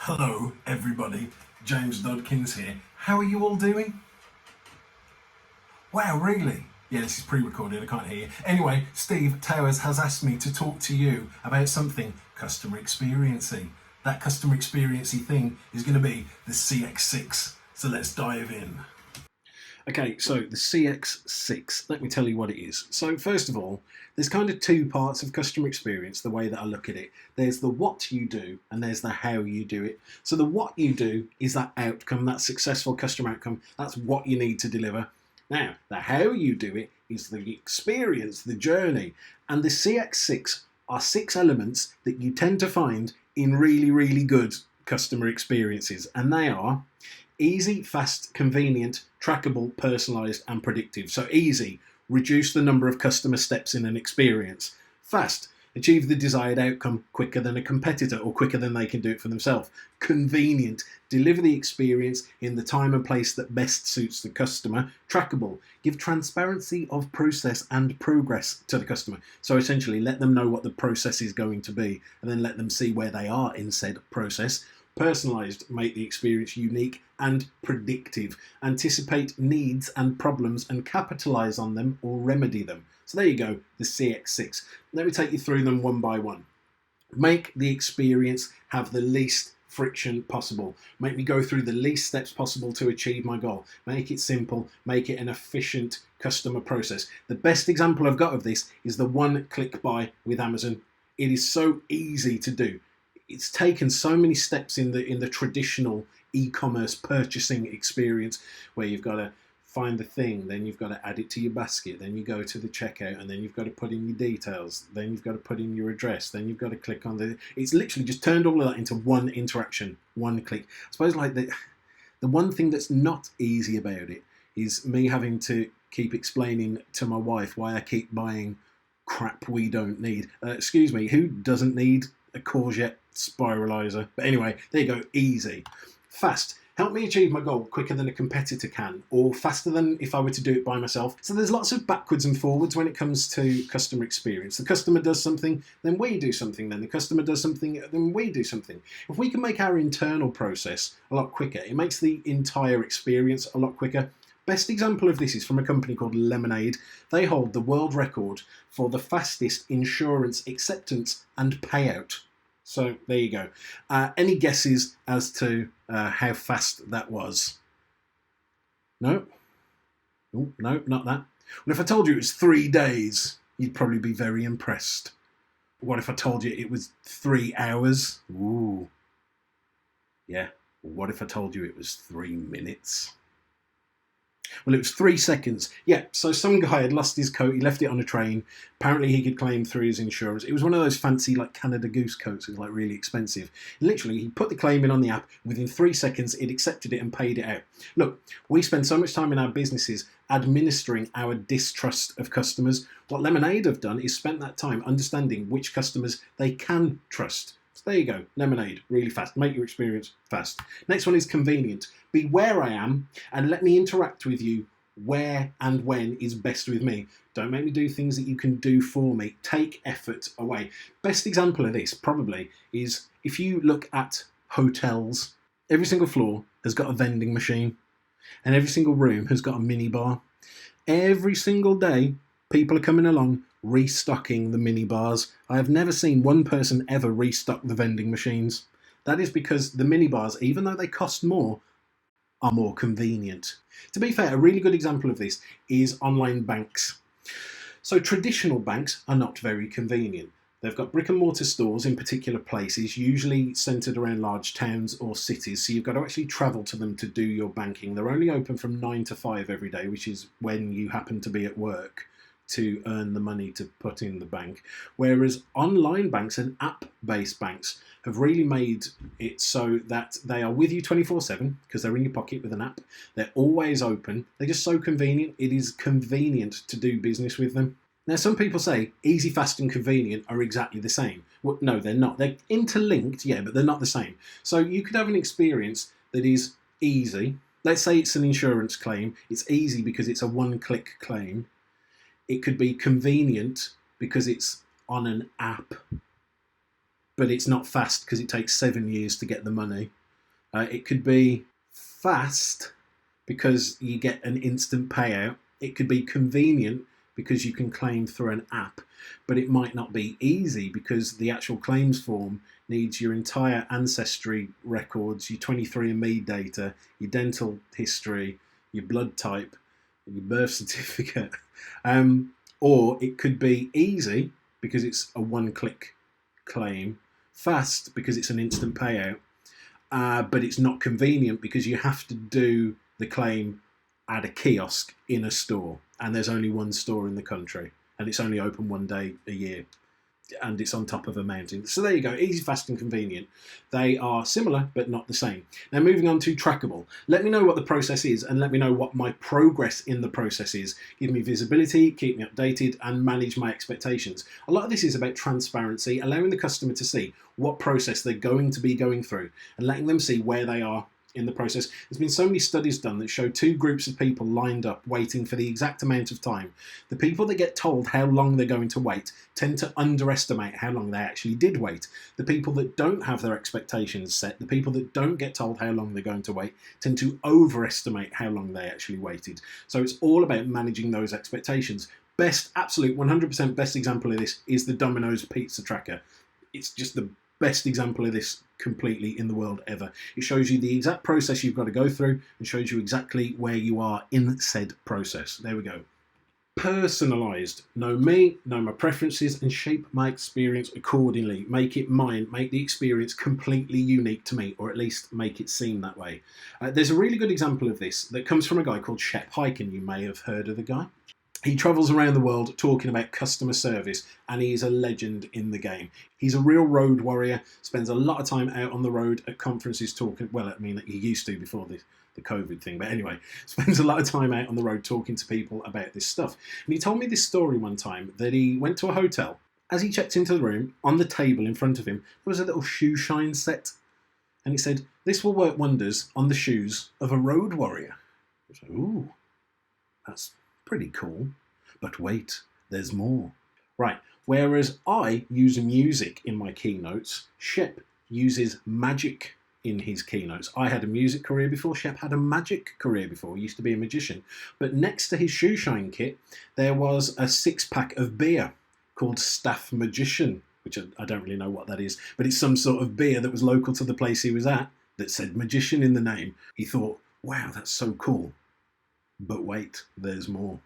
Hello, everybody. James Dodkins here. How are you all doing? Wow, really? Yeah, this is pre-recorded, I can't hear you. Anyway, Steve Towers has asked me to talk to you about something customer experiency. That customer experiency thing is going to be the CX6. So let's dive in. Okay, so the CX6, let me tell you what it is. So first of all, there's kind of two parts of customer experience, the way that I look at it. There's the what you do and there's the how you do it. So the what you do is that outcome, that successful customer outcome. That's what you need to deliver. Now, the how you do it is the experience, the journey. And the CX6 are 6 elements that you tend to find in really, really good customer experiences. And they are easy, fast, convenient, trackable, personalised and predictive. So easy, reduce the number of customer steps in an experience. Fast, achieve the desired outcome quicker than a competitor or quicker than they can do it for themselves. Convenient, deliver the experience in the time and place that best suits the customer. Trackable, give transparency of process and progress to the customer. So essentially let them know what the process is going to be and then let them see where they are in said process. Personalised, make the experience unique. And predictive, anticipate needs and problems and capitalise on them or remedy them. So there you go, the CX6. Let me take you through them one by one. Make the experience have the least friction possible. Make me go through the least steps possible to achieve my goal. Make it simple, make it an efficient customer process. The best example I've got of this is the one-click buy with Amazon. It is so easy to do. It's taken so many steps in the traditional e-commerce purchasing experience where you've got to find the thing, then you've got to add it to your basket, then you go to the checkout, and then you've got to put in your details, then you've got to put in your address, then you've got to click on the... It's literally just turned all of that into one interaction, one click. I suppose like the one thing that's not easy about it is me having to keep explaining to my wife why I keep buying crap we don't need. Excuse me, who doesn't need a courgette spiralizer? But anyway, there you go, easy. Fast, help me achieve my goal quicker than a competitor can, or faster than if I were to do it by myself. So there's lots of backwards and forwards when it comes to customer experience. The customer does something, then we do something, then the customer does something, then we do something. If we can make our internal process a lot quicker, it makes the entire experience a lot quicker. Best example of this is from a company called Lemonade. They hold the world record for the fastest insurance acceptance and payout. So there you go. Any guesses as to how fast that was? No? Oh, no, not that. Well, if I told you it was 3 days, you'd probably be very impressed. What if I told you it was 3 hours? Ooh. Yeah. What if I told you it was 3 minutes? Well, it was 3 seconds. Yeah, so some guy had lost his coat. He left it on a train. Apparently, he could claim through his insurance. It was one of those fancy, like, Canada Goose coats. It was, like, really expensive. Literally, he put the claim in on the app. Within 3 seconds, it accepted it and paid it out. Look, we spend so much time in our businesses administering our distrust of customers. What Lemonade have done is spent that time understanding which customers they can trust. So there you go, Lemonade, really fast. Make your experience fast. Next one is convenient. Be where I am and let me interact with you where and when is best with me. Don't make me do things that you can do for me. Take effort away. Best example of this probably is if you look at hotels, every single floor has got a vending machine and every single room has got a mini bar. Every single day, people are coming along restocking the mini bars. I have never seen one person ever restock the vending machines. That is because the mini bars, even though they cost more, are more convenient. To be fair, a really good example of this is online banks. So traditional banks are not very convenient. They've got brick and mortar stores in particular places, usually centred around large towns or cities, so you've got to actually travel to them to do your banking. They're only open from 9 to 5 every day, which is when you happen to be at work to earn the money to put in the bank. Whereas online banks and app-based banks have really made it so that they are with you 24/7 because they're in your pocket with an app. They're always open. They're just so convenient. It is convenient to do business with them. Now, some people say easy, fast and convenient are exactly the same. Well, no, they're not. They're interlinked, yeah, but they're not the same. So you could have an experience that is easy. Let's say it's an insurance claim. It's easy because it's a one-click claim. It could be convenient because it's on an app, but it's not fast because it takes 7 years to get the money. It could be fast because you get an instant payout. It could be convenient because you can claim through an app, but it might not be easy because the actual claims form needs your entire ancestry records, your 23andMe data, your dental history, your blood type, your birth certificate. Or it could be easy because it's a one-click claim, fast because it's an instant payout, but it's not convenient because you have to do the claim at a kiosk in a store, and there's only one store in the country, and it's only open one day a year, and it's on top of a mountain. So there you go, easy, fast and convenient. They are similar but not the same. Now moving on to trackable. Let me know what the process is and let me know what my progress in the process is. Give me visibility, keep me updated and manage my expectations. A lot of this is about transparency, allowing the customer to see what process they're going to be going through and letting them see where they are in the process. There's been so many studies done that show two groups of people lined up waiting for the exact amount of time. The people that get told how long they're going to wait tend to underestimate how long they actually did wait. The people that don't have their expectations set, the people that don't get told how long they're going to wait, tend to overestimate how long they actually waited. So it's all about managing those expectations. Best, absolute 100% best example of this is the Domino's pizza tracker. It's just the best example of this completely in the world ever. It shows you the exact process you've got to go through and shows you exactly where you are in said process. There we go. Personalised. Know me, know my preferences and shape my experience accordingly. Make it mine, make the experience completely unique to me, or at least make it seem that way. There's a really good example of this that comes from a guy called Shep Hyken. You may have heard of the guy. He travels around the world talking about customer service, and he is a legend in the game. He's a real road warrior, spends a lot of time out on the road at conferences talking, well, I mean, he used to before the COVID thing, but anyway, spends a lot of time out on the road talking to people about this stuff. And he told me this story one time that he went to a hotel. As he checked into the room, on the table in front of him, there was a little shoe shine set. And he said, "This will work wonders on the shoes of a road warrior." I was like, ooh, that's pretty cool. But wait, there's more. Right, whereas I use music in my keynotes, Shep uses magic in his keynotes. I had a music career before, Shep had a magic career before, he used to be a magician. But next to his shoe shine kit, there was a 6-pack of beer called Staff Magician, which I don't really know what that is, but it's some sort of beer that was local to the place he was at that said magician in the name. He thought, wow, that's so cool. But wait, there's more.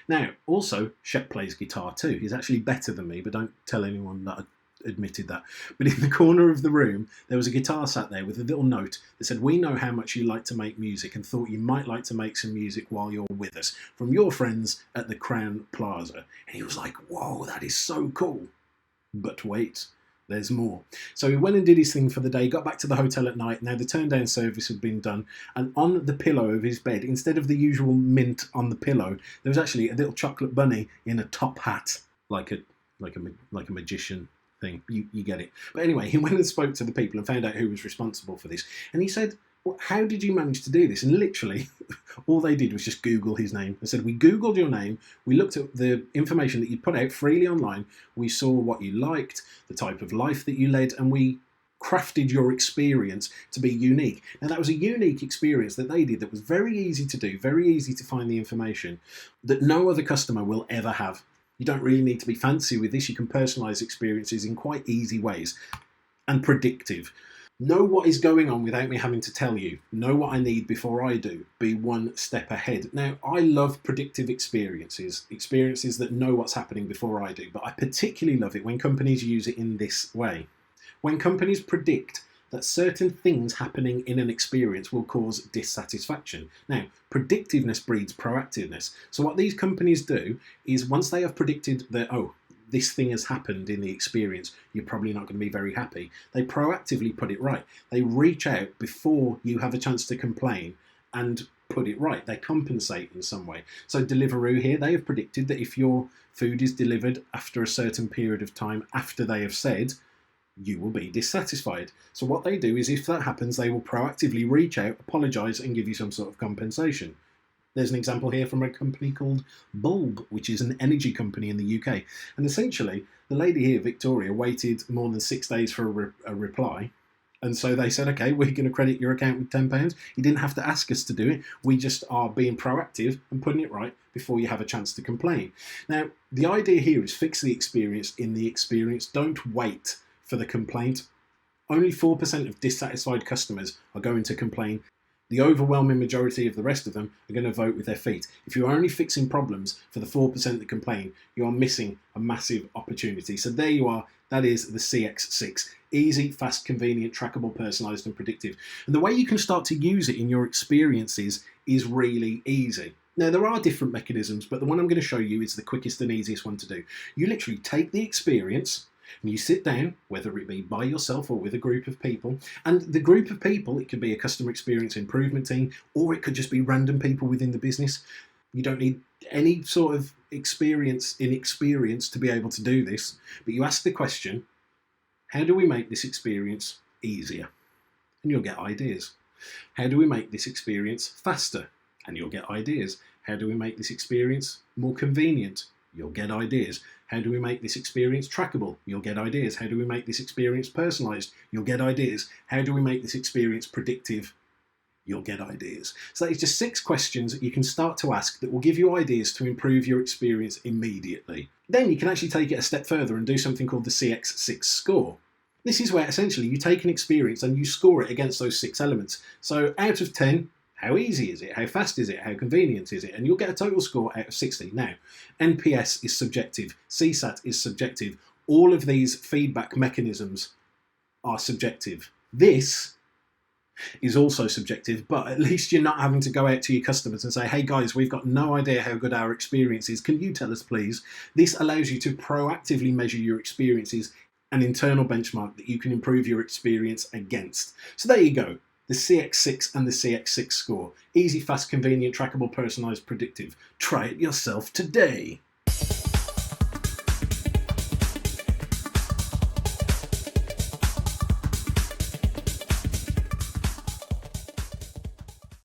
Now, also, Shep plays guitar too. He's actually better than me, but don't tell anyone that I admitted that. But in the corner of the room, there was a guitar sat there with a little note that said, "We know how much you like to make music and thought you might like to make some music while you're with us. From your friends at the Crown Plaza." And he was like, whoa, that is so cool. But wait, there's more. So he went and did his thing for the day, got back to the hotel at night. Now the turn down service had been done, and on the pillow of his bed, instead of the usual mint on the pillow, there was actually a little chocolate bunny in a top hat, like a magician thing. You get it. But anyway, he went and spoke to the people and found out who was responsible for this. And he said, "Well, how did you manage to do this?" And literally, all they did was just Google his name. They said, "We Googled your name, we looked at the information that you put out freely online, we saw what you liked, the type of life that you led, and we crafted your experience to be unique." Now that was a unique experience that they did that was very easy to do, very easy to find the information that no other customer will ever have. You don't really need to be fancy with this. You can personalize experiences in quite easy ways. And predictive. Know what is going on without me having to tell you. Know what I need before I do. Be one step ahead. Now, I love predictive experiences that know what's happening before I do, but I particularly love it when companies use it in this way. When companies predict that certain things happening in an experience will cause dissatisfaction. Now, predictiveness breeds proactiveness. So what these companies do is once they have predicted that, oh, this thing has happened in the experience, you're probably not going to be very happy, they proactively put it right. They reach out before you have a chance to complain and put it right. They compensate in some way. So Deliveroo here, they have predicted that if your food is delivered after a certain period of time after they have said, you will be dissatisfied. So what they do is if that happens, they will proactively reach out, apologise and give you some sort of compensation. There's an example here from a company called Bulb, which is an energy company in the UK. And essentially, the lady here, Victoria, waited more than 6 days for a reply. And so they said, okay, we're going to credit your account with £10. You didn't have to ask us to do it. We just are being proactive and putting it right before you have a chance to complain. Now, the idea here is fix the experience in the experience. Don't wait for the complaint. Only 4% of dissatisfied customers are going to complain. The overwhelming majority of the rest of them are going to vote with their feet. If you're only fixing problems for the 4% that complain, you are missing a massive opportunity. So there you are. That is the CX6. Easy, fast, convenient, trackable, personalized, and predictive. And the way you can start to use it in your experiences is really easy. Now, there are different mechanisms, but the one I'm going to show you is the quickest and easiest one to do. You literally take the experience and you sit down, whether it be by yourself or with a group of people, and the group of people, it could be a customer experience improvement team, or it could just be random people within the business. You don't need any sort of experience to be able to do this, but you ask the question, how do we make this experience easier? And you'll get ideas. How do we make this experience faster? And you'll get ideas. How do we make this experience more convenient? You'll get ideas. How do we make this experience trackable? You'll get ideas. How do we make this experience personalized? You'll get ideas. How do we make this experience predictive? You'll get ideas. So that is just 6 questions that you can start to ask that will give you ideas to improve your experience immediately. Then you can actually take it a step further and do something called the CX6 score. This is where essentially you take an experience and you score it against those 6 elements. So out of 10, how easy is it? How fast is it? How convenient is it? And you'll get a total score out of 60. Now, NPS is subjective. CSAT is subjective. All of these feedback mechanisms are subjective. This is also subjective, but at least you're not having to go out to your customers and say, hey guys, we've got no idea how good our experience is. Can you tell us, please? This allows you to proactively measure your experiences, an internal benchmark that you can improve your experience against. So there you go. The CX6 and the CX6 score. Easy, fast, convenient, trackable, personalized, predictive. Try it yourself today.